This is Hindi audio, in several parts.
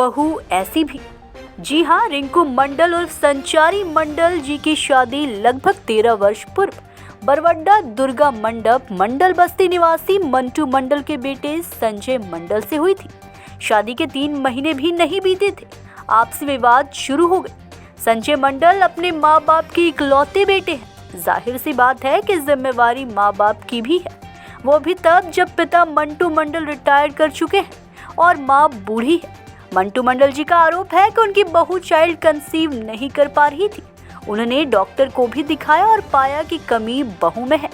बहू ऐसी भी। जी हाँ, रिंकू मंडल और संचारी मंडल जी की शादी लगभग 13 वर्ष पूर्व बरवड्डा दुर्गा मंडप मंडल बस्ती निवासी मंटू मंडल के बेटे संजय मंडल से हुई थी। शादी के 3 महीने भी नहीं बीते थे, आपसी विवाद शुरू हो गए। संजय मंडल अपने माँ बाप के इकलौते बेटे हैं। जाहिर सी बात है कि जिम्मेवारी माँ बाप की भी है, वो भी तब जब पिता मंटू मंडल रिटायर कर चुके हैं और माँ बूढ़ी है। मंटू मंडल जी का आरोप है कि उनकी बहू चाइल्ड कंसीव नहीं कर पा रही थी। उन्होंने डॉक्टर को भी दिखाया और पाया कि कमी बहू में है।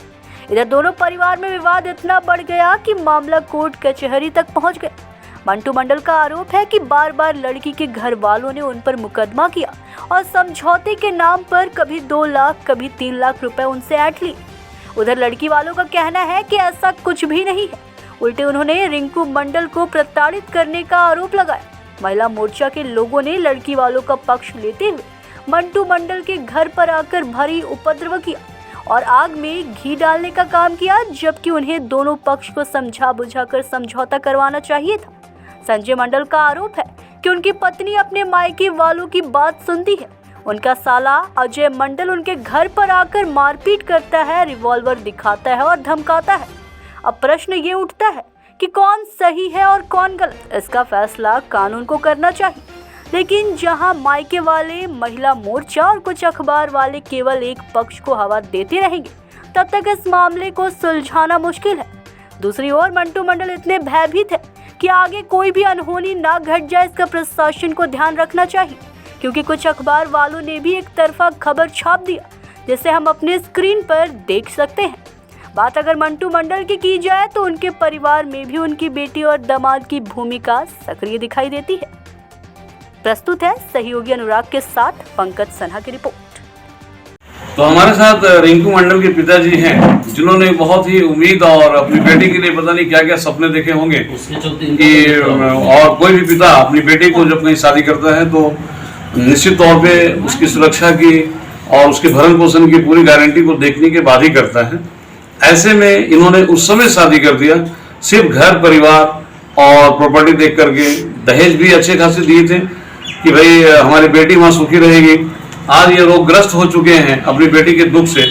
इधर दोनों परिवार में विवाद इतना बढ़ गया कि मामला कोर्ट कचहरी तक पहुंच गया। मंटू मंडल का आरोप है कि बार बार लड़की के घर वालों ने उन पर मुकदमा किया और समझौते के नाम पर कभी 2 लाख कभी 3 लाख रुपए उनसे ऐंठ लिए। उधर लड़की वालों का कहना है कि ऐसा कुछ भी नहीं है, उल्टे उन्होंने रिंकू मंडल को प्रताड़ित करने का आरोप लगाया। महिला मोर्चा के लोगों ने लड़की वालों का पक्ष लेते हुए मंटू मंडल के घर पर आकर भारी उपद्रव किया और आग में घी डालने का काम किया, जबकि उन्हें दोनों पक्ष को समझा बुझाकर समझौता करवाना चाहिए था। संजय मंडल का आरोप है कि उनकी पत्नी अपने मायके वालों की बात सुनती है। उनका साला अजय मंडल उनके घर पर आकर मारपीट करता है, रिवॉल्वर दिखाता है और धमकाता है। अब प्रश्न ये उठता है कि कौन सही है और कौन गलत। इसका फैसला कानून को करना चाहिए, लेकिन जहां मायके वाले, महिला मोर्चा और कुछ अखबार वाले केवल एक पक्ष को हवा देते रहेंगे, तब तक इस मामले को सुलझाना मुश्किल है। दूसरी ओर मंटू मंडल इतने भयभीत है कि आगे कोई भी अनहोनी ना घट जाए, इसका प्रशासन को ध्यान रखना चाहिए, क्योंकि कुछ अखबार वालों ने भी एक तरफा खबर छाप दिया, जिसे हम अपने स्क्रीन पर देख सकते हैं। बात अगर मंटू मंडल की जाए तो उनके परिवार में भी उनकी बेटी और दामाद की भूमिका सक्रिय दिखाई देती है। प्रस्तुत है सहयोगी अनुराग के साथ पंकज सन्हा की रिपोर्ट। तो हमारे साथ रिंकू मंडल के पिताजी हैं, जिन्होंने बहुत ही उम्मीद और अपनी बेटी के लिए पता नहीं क्या क्या सपने देखे होंगे कि और कोई भी पिता अपनी बेटी को जब कहीं शादी करता है तो निश्चित तौर पे उसकी सुरक्षा की और उसके भरण पोषण की पूरी गारंटी को देखने के बाद ही करता है। ऐसे में इन्होंने उस समय शादी कर दिया, सिर्फ घर परिवार और प्रॉपर्टी देख करके। दहेज भी अच्छे खासे दिए थे कि भाई हमारी बेटी वहाँ सुखी रहेगी। आज ये रोगग्रस्त हो चुके हैं अपनी बेटी के दुख से,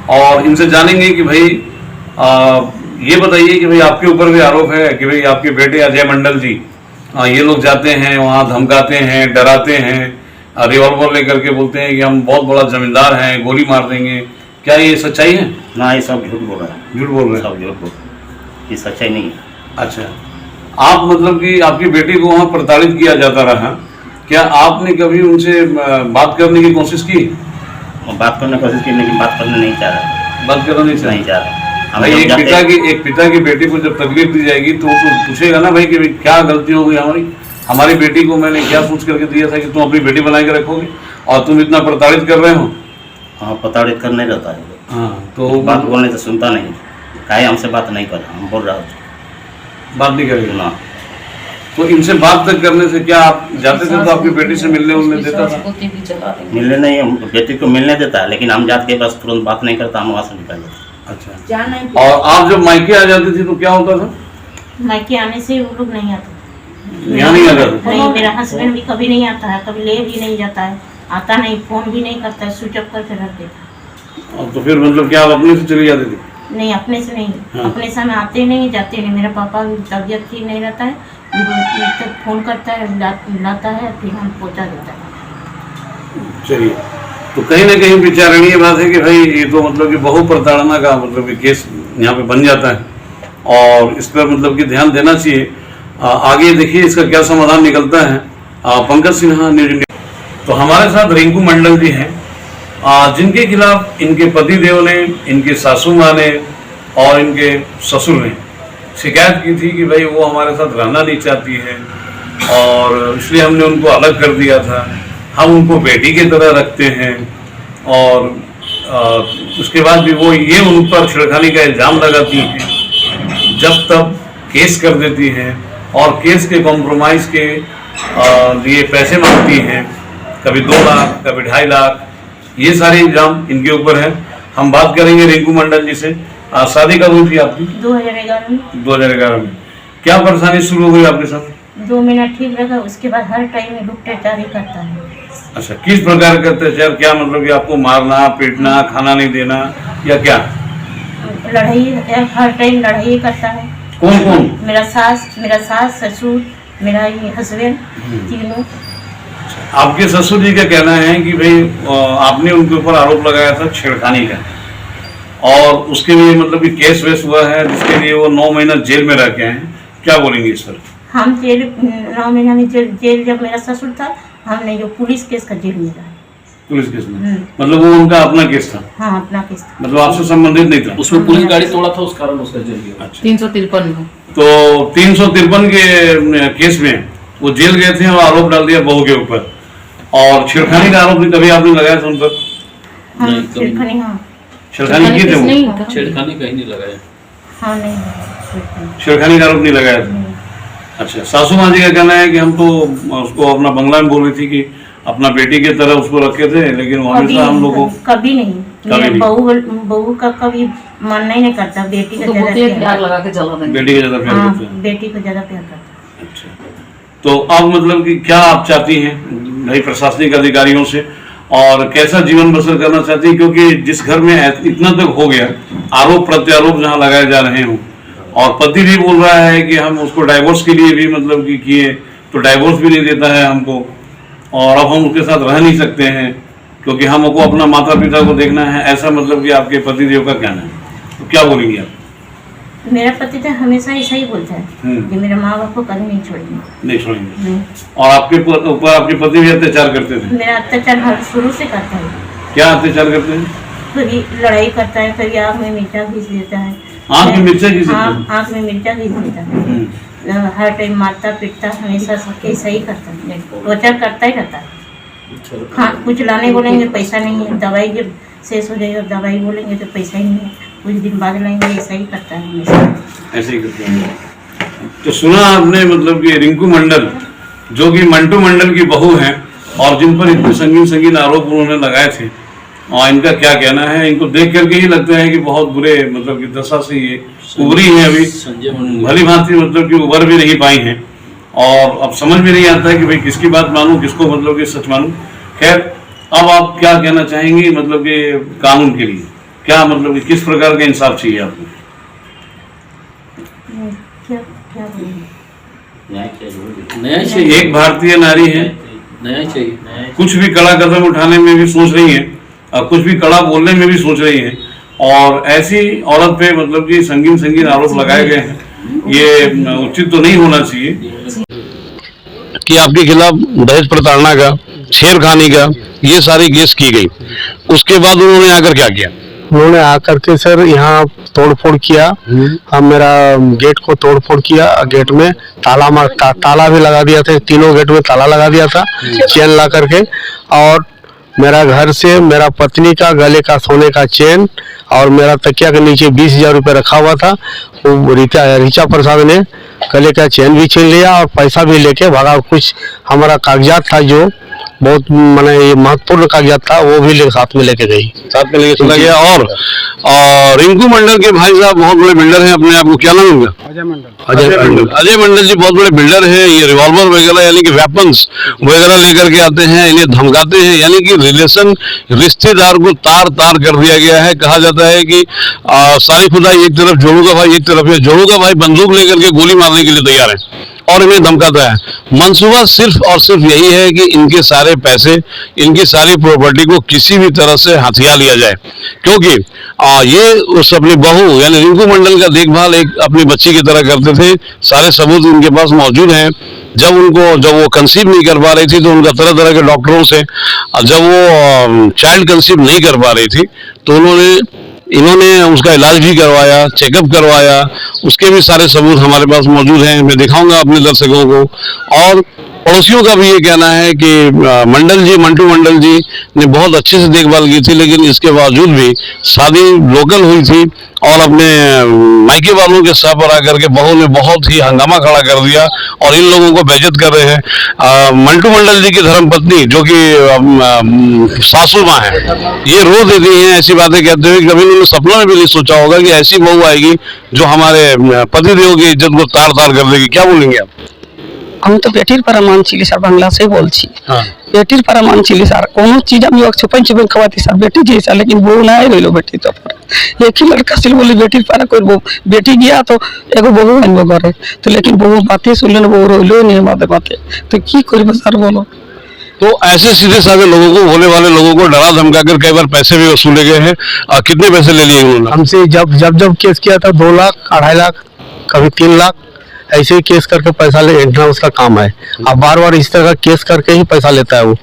और इनसे जानेंगे कि भाई ये बताइए कि भाई आपके ऊपर भी आरोप है कि भाई आपके बेटे अजय मंडल जी ये लोग जाते हैं वहाँ, धमकाते हैं, डराते हैं, रिवॉल्वर लेकर के बोलते हैं कि हम बहुत बड़ा जमींदार हैं, गोली मार देंगे। क्या ये सच्चाई है? ना, ये सब झूठ बोल रहा है। झूठ बोल रहे हैं? सब झूठ बोल रहे हैं, ये सच्चाई नहीं है। अच्छा, आप मतलब कि आपकी बेटी को वहाँ प्रताड़ित किया जाता रहा, क्या आपने कभी उनसे बात करने की कोशिश की? बात करने की कोशिश की, लेकिन बात करना नहीं चाह रहा। बात करना नहीं चाह रहा। भाई एक पिता की बेटी को जब तकलीफ दी जाएगी तो पूछेगा ना भाई कि क्या गलती हो गई हमारी बेटी को मैंने क्या सोच करके दिया था कि तुम अपनी बेटी बना के रखोगे और तुम इतना प्रताड़ित कर रहे हो। हाँ, प्रताड़ित करने रहता है। हाँ, तो बात बोलने तो सुनता नहीं, काहे हमसे बात नहीं कर रहा, हम बोल रहा हूँ बात नहीं करेगा ना। तो इनसे बात तक करने से क्या आप जाते थे तो आपकी बेटी से मिलने उलने देता था? मिलने नहीं, हम बेटी को मिलने देता है, लेकिन हम जात के बस तुरंत बात नहीं करता, हम वहाँ से निकल जाते। अच्छा, और आप जब मायके आ जाती थी तो क्या होता था? मायके आने से वो लोग नहीं आते, यहाँ नहीं आता था? नहीं, मेरा हस्बैंड भी कभी नहीं आता है, कभी ले भी नहीं जाता है, आता नहीं, फोन भी नहीं करता है, स्विच ऑफ करके रख देता। तो फिर मतलब क्या आप अपने से चली जाती थी? नहीं, अपने से नहीं। हाँ। अपने से हम आते नहीं, जाते नहीं। मेरा पापा तबीयत ठीक नहीं रहता है, तो फोन करता है, लाता है, फिर हम पहुँचा देता है। चलिए, तो कहीं ना कहीं विचारणीय बात है कि भाई ये तो मतलब कि बहु प्रताड़ना का मतलब कि केस यहाँ पे बन जाता है और इस पर मतलब कि ध्यान देना चाहिए। आगे देखिए इसका क्या समाधान निकलता है। Pankaj Sinha, news India. तो हमारे साथ रिंकू मंडल जी हैं, जिनके खिलाफ इनके पतिदेव ने, इनके सासू माँ ने और इनके ससुर ने शिकायत की थी कि भाई वो हमारे साथ रहना नहीं चाहती है और इसलिए हमने उनको अलग कर दिया था, हम उनको बेटी की तरह रखते हैं। और उसके बाद भी वो ये उन पर छिड़खानी का इल्ज़ाम लगाती हैं, जब तब केस कर देती हैं और केस के कॉम्प्रोमाइज़ के लिए पैसे मांगती हैं, कभी 2 लाख कभी 2.5 लाख, ये सारे इल्ज़ाम इनके ऊपर है। हम बात करेंगे रिंकू मंडल जी से। शादी कब हुई थी आपकी? 2011 में। 2011 में। क्या परेशानी शुरू हुई आपके साथ? 2 महीना ठीक लगा, उसके बाद हर टाइम में अत्याचार ही करता है। अच्छा, किस प्रकार का अत्याचार? क्या मतलब कि आपको मारना, पीटना, खाना नहीं देना या क्या? लड़ाई, हर टाइम लड़ाई करता है। कौन कौन? मेरा सास ससुर, मेरा ये हस्बैंड, तीनों। आपके ससुर जी का कहना है कि भाई आपने उनके ऊपर आरोप लगाया था छेड़खानी का, और उसके लिए मतलब कि केस वेस हुआ है, जिसके लिए वो 9 महीना जेल में रह के हैं। क्या बोलेंगे इस पर? हम जेल 9 महीना में जेल जब मेरा ससुर था, हमने जो पुलिस केस का जेल मिला है। पुलिस केस में मतलब वो उनका अपना केस था? हाँ, अपना केस था। मतलब आपसे संबंधित नहीं था? उसमें पुलिस गाड़ी तोड़ा था, उस कारण उसका जेल गया। अच्छा, 353 में। तो 353 के केस में वो जेल गए थे और आरोप डाल दिया बहू के ऊपर, और छेड़खानी का आरोप कभी आपने लगाया था उन पर? नहीं, छेड़खानी, हाँ छेड़खानी की थे वो? छेड़खानी कहीं नहीं लगाया। हाँ, नहीं, छेड़खानी का आरोप नहीं लगाया था। अच्छा, सासू माँ जी का कहना है कि हम तो उसको अपना बंगला में बोल रही थी कि अपना बेटी की तरह उसको रखे थे, लेकिन वो हमेशा हम लोग को कभी नहीं, मेरा बहू का कभी मानना ही नहीं करता। बेटी का ज्यादा प्यार लगा के चला देंगे। बेटी का ज्यादा प्यार करते हैं। बेटी को ज्यादा प्यार करता। अच्छा, तो अब मतलब कि क्या आप चाहती हैं भाई प्रशासनिक अधिकारियों से, और कैसा जीवन बसर करना चाहती हैं? क्योंकि जिस घर में इतना तक हो गया, आरोप प्रत्यारोप जहाँ लगाए जा रहे हों, और पति भी बोल रहा है कि हम उसको डाइवोर्स के लिए भी मतलब कि किए, तो डाइवोर्स भी नहीं देता है हमको, और अब हम उसके साथ रह नहीं सकते हैं क्योंकि हमको अपना माता पिता को देखना है, ऐसा मतलब कि आपके पति देव का कहना है। तो क्या बोलेंगे आप? मेरा पति तो हमेशा ऐसा ही बोलता है कि मेरे माँ बाप को कभी नहीं छोड़ेंगे। नहीं छोड़ेंगे। और आपके ऊपर आपके पति भी अत्याचार करते थे? मेरा अत्याचार हर शुरू से करता है। क्या अत्याचार करते हैं? कभी लड़ाई करता है, कभी आँख में मिर्चा घिस देता है। आँख में मिर्चा घिस देता है? आँख में मिर्चा घिस देता है। हर टाइम मारता पीटता, हमेशा ऐसा ही करता है, टॉर्चर करता ही रहता है। हाँ, कुछ लाने बोलेंगे पैसा नहीं है, दवाई जब शेष हो जाएगी दवाई बोलेंगे तो पैसा ही नहीं है, कुछ दिन बाद लाएंगे, ऐसा ही करता है हमेशा। ऐसे ही करते हैं। तो सुना आपने मतलब कि रिंकू मंडल, जो कि मंटू मंडल की बहू हैं, और जिन पर इतने संगीन आरोप उन्होंने लगाए थे, और इनका क्या कहना है? इनको देख करके ही लगता है कि बहुत बुरे मतलब कि दशा से ये उभरी है, अभी भली भांति मतलब कि उभर भी नहीं पाई हैं, और अब समझ में नहीं आता है कि भाई किसकी बात मानूं, किसको मतलब कि सच मानूं। खैर, अब आप क्या कहना चाहेंगी मतलब कि कानून के लिए? क्या मतलब कि किस प्रकार का इंसाफ चाहिए आपको? क्या बोलेंगे? न्याय चाहिए। एक भारतीय नारी है, न्याय चाहिए। कुछ भी कड़ा कदम उठाने में भी सोच रही है, और कुछ भी कड़ा बोलने में भी सोच रही है, और ऐसी औरत पे मतलब कि संगीन आरोप लगाए गए हैं, ये उचित तो नहीं होना चाहिए कि आपके खिलाफ दहेज प्रताड़ना का, छेड़खानी का ये सारी केस की गई। उसके बाद उन्होंने आकर क्या किया? उन्होंने आकर के सर यहाँ तोड़फोड़ किया। हम मेरा गेट को तोड़फोड़ किया, गेट में ताला भी लगा दिया था, तीनों गेट में ताला लगा दिया था चेन ला करके, और मेरा घर से मेरा पत्नी का गले का सोने का चेन और मेरा तकिया के नीचे 20,000 रुपये रखा हुआ था, वो रीचा प्रसाद ने गले का चेन भी छीन लिया और पैसा भी लेके भागा। कुछ हमारा कागजात था जो बहुत माने ये महत्वपूर्ण कागजात था, वो भी साथ में लेके गई, साथ में लेके चला गया। और रिंकू मंडल के भाई साहब बहुत बड़े बिल्डर हैं, अपने आप को क्या नाम है उनका? अजय मंडल जी बहुत बड़े बिल्डर हैं। ये रिवॉल्वर वगैरह यानी कि वेपन्स वगैरह लेकर के आते हैं, इन्हें धमकाते हैं, यानी कि रिश्तेदार को तार कर दिया गया है। कहा जाता है कि सारी खुदाई एक तरफ, जोड़ू का भाई एक तरफ है। जोड़ू का भाई बंदूक लेकर के गोली मारने के लिए तैयार है और इन्हें धमकाता है। मंसूबा सिर्फ और सिर्फ यही है कि इनके सारे पैसे, इनकी सारी प्रॉपर्टी को किसी भी तरह से हथिया लिया जाए, क्योंकि ये उस अपनी बहू यानी रिंकू मंडल का देखभाल एक अपनी बच्ची की तरह करते थे। सारे सबूत इनके पास मौजूद हैं। जब वो कंसीव नहीं कर पा रही थी तो उनका तरह तरह के डॉक्टरों से, जब वो चाइल्ड कंसीव नहीं कर पा रही थी तो इन्होंने उसका इलाज भी करवाया, चेकअप करवाया, उसके भी सारे सबूत हमारे पास मौजूद हैं। मैं दिखाऊंगा अपने दर्शकों को। और पड़ोसियों का भी ये कहना है कि मंटू मंडल जी ने बहुत अच्छे से देखभाल की थी, लेकिन इसके बावजूद भी शादी लोकल हुई थी और अपने मायके वालों के सह पर आकर के बहू ने बहुत ही हंगामा खड़ा कर दिया और इन लोगों को बेइज्जत कर रहे हैं। मंटू मंडल जी की धर्मपत्नी जो कि सासू माँ है, ये रो देती हैं ऐसी बातें कहते हुए। कभी उन्होंने सपना में भी नहीं सोचा होगा कि ऐसी बहू आएगी जो हमारे पतिदेव की इज्जत को तार कर देगी। क्या बोलेंगे आप? আমি তো পেটির পারা মানছিলি স্যার, বাংলা से बोलছি हाँ পেটির পারা মানছিলি স্যার, কোনো चीज আমি ওকে छुपाई छुपाई खवाती सर, बेटी जी सर, लेकिन बहू ना रहिलो बेटी तो एक ही लड़का सिल बोली बेटी पारा करबो, बेटी गया तो एगो बहू आनबो घरे, तो लेकिन बहू बातें सुनले बहू रोइलो नहीं बाते बाते, तो की करबो सर बोलो। तो ऐसे सीधे साधे लोगों को, भोले वाले लोगों को डरा धमका कर कई बार पैसे भी वसूले गए हैं। कितने पैसे ले लिए उन्होंने? हमसे जब केस किया था 2 लाख 2.5 लाख कभी 3 लाख ऐसे ही केस करके पैसा लेना उसका काम है। अब बार बार इस तरह का केस करके ही पैसा लेता है वो।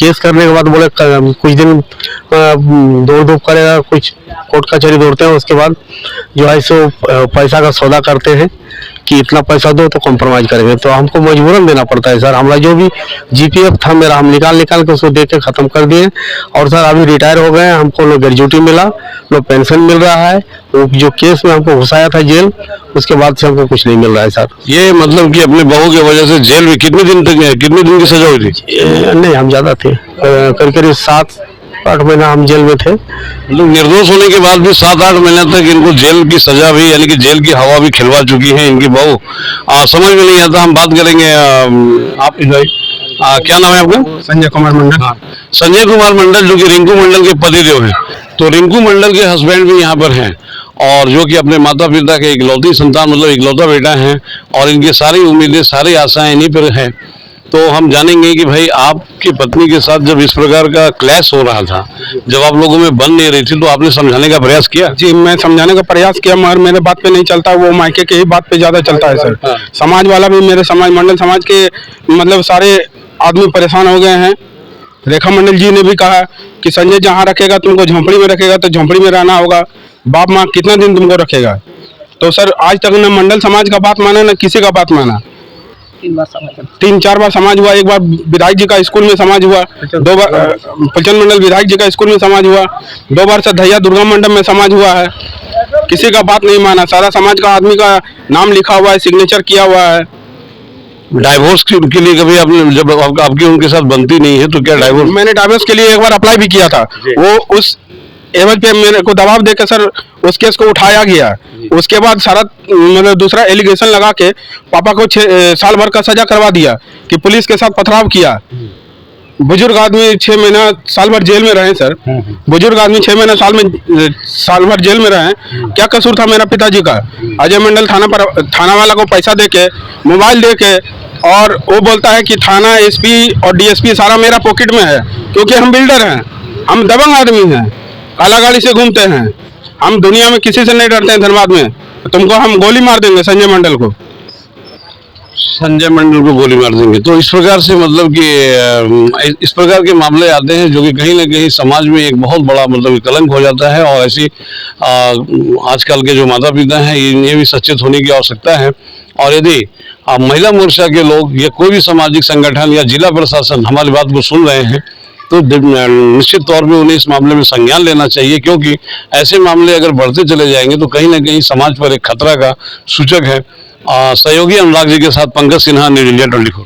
केस करने के बाद बोले कुछ दिन दौड़ धूप करेगा, कुछ कोर्ट कचहरी दौड़ते हैं, उसके बाद जो है सो पैसा का सौदा करते हैं कि इतना पैसा दो तो कॉम्प्रोमाइज करेंगे, तो हमको मजबूरन देना पड़ता है सर। हमारा जो भी जीपीएफ था मेरा, हम निकाल के उसको दे के ख़त्म कर दिए। और सर अभी रिटायर हो गए, हमको नो ग्रेजुटी मिला, नो पेंशन मिल रहा है। वो जो केस में हमको घुसाया था जेल, उसके बाद से हमको कुछ नहीं मिल रहा है सर। ये मतलब कि अपने बहू की वजह से जेल में कितने दिन की सजा हुई थी? नहीं हम ज़्यादा थे, करीब करीब 7-8 महीना हम जेल में थे। मतलब निर्दोष होने के बाद भी 7-8 महीने तक इनको जेल की सजा भी, यानी कि जेल की हवा भी खिलवा चुकी है इनकी बहू। समझ में नहीं आता। हम बात करेंगे आप क्या नाम है आपका? संजय कुमार मंडल। संजय कुमार मंडल, जो कि रिंकू मंडल के पतिदेव हैं। तो रिंकू मंडल के हस्बैंड भी यहाँ पर हैं, और जो कि अपने माता पिता के इकलौती संतान, मतलब इकलौता बेटा हैं, और इनकी सारी उम्मीदें, सारी आशाएं इन्हीं पर हैं। तो हम जानेंगे कि भाई आपकी पत्नी के साथ जब इस प्रकार का क्लैश हो रहा था, जब आप लोगों में बन नहीं रही थी, तो आपने समझाने का प्रयास किया? जी मैं समझाने का प्रयास किया, मगर मेरे बात पे नहीं चलता, वो मायके के ही बात पे ज्यादा चलता है सर। समाज वाला भी, मेरे समाज मंडल समाज के मतलब सारे आदमी परेशान हो गए हैं। रेखा मंडल जी ने भी कहा कि संजय जहाँ रखेगा तुमको झोंपड़ी में रखेगा तो झोंपड़ी में रहना होगा, बाप माँ कितना दिन तुमको रखेगा। तो सर आज तक न मंडल समाज का बात माना न किसी का बात माना। 3-4 बार समाज हुआ, एक बार विधायक जी का स्कूल में समाज हुआ, 2 बार पुलचन मंडल विधायक जी का स्कूल में समाज हुआ, 2 बार सधैया दुर्गा मंडप में समाज हुआ है, किसी का बात नहीं माना। सारा समाज का आदमी का नाम लिखा हुआ है, सिग्नेचर किया हुआ है। डाइवोर्स के लिए कभी आपने, जब आपकी उनके साथ बनती नहीं है, तो क्या डाइवोर्स? मैंने डाइवोर्स के लिए एक बार अप्लाई भी किया था, वो उस एवज पे मेरे को दबाव देकर सर उस केस को उठाया गया। उसके बाद सारा मतलब दूसरा एलिगेशन लगा के पापा को 6 साल भर का सजा करवा दिया कि पुलिस के साथ पथराव किया। बुजुर्ग आदमी 6 महीना साल भर जेल में रहे सर। बुजुर्ग आदमी 6 महीना साल भर जेल में रहे। क्या कसूर था मेरा पिताजी का? अजय मंडल थाना वाला को पैसा देके, मोबाइल देके, और वो बोलता है कि थाना एसपी और डीएसपी सारा मेरा पॉकेट में है, क्योंकि हम बिल्डर हैं, हम दबंग आदमी हैं, काला गाड़ी से घूमते हैं, हम दुनिया में किसी से नहीं डरते हैं। धनबाद में तुमको हम गोली मार देंगे, संजय मंडल को गोली मार देंगे। तो इस प्रकार से मतलब कि इस प्रकार के मामले आते हैं, जो कि कहीं ना कहीं समाज में एक बहुत बड़ा मतलब कलंक हो जाता है। और ऐसी आजकल के जो माता पिता हैं, ये भी सचेत होने की आवश्यकता है। और यदि महिला मोर्चा के लोग या कोई भी सामाजिक संगठन या जिला प्रशासन हमारी बात को सुन रहे हैं, तो निश्चित तौर पे उन्हें इस मामले में संज्ञान लेना चाहिए, क्योंकि ऐसे मामले अगर बढ़ते चले जाएंगे तो कहीं ना कहीं समाज पर एक खतरा का सूचक है। सहयोगी अनुराग जी के साथ पंकज सिन्हा, न्यूज़ इंडिया 24।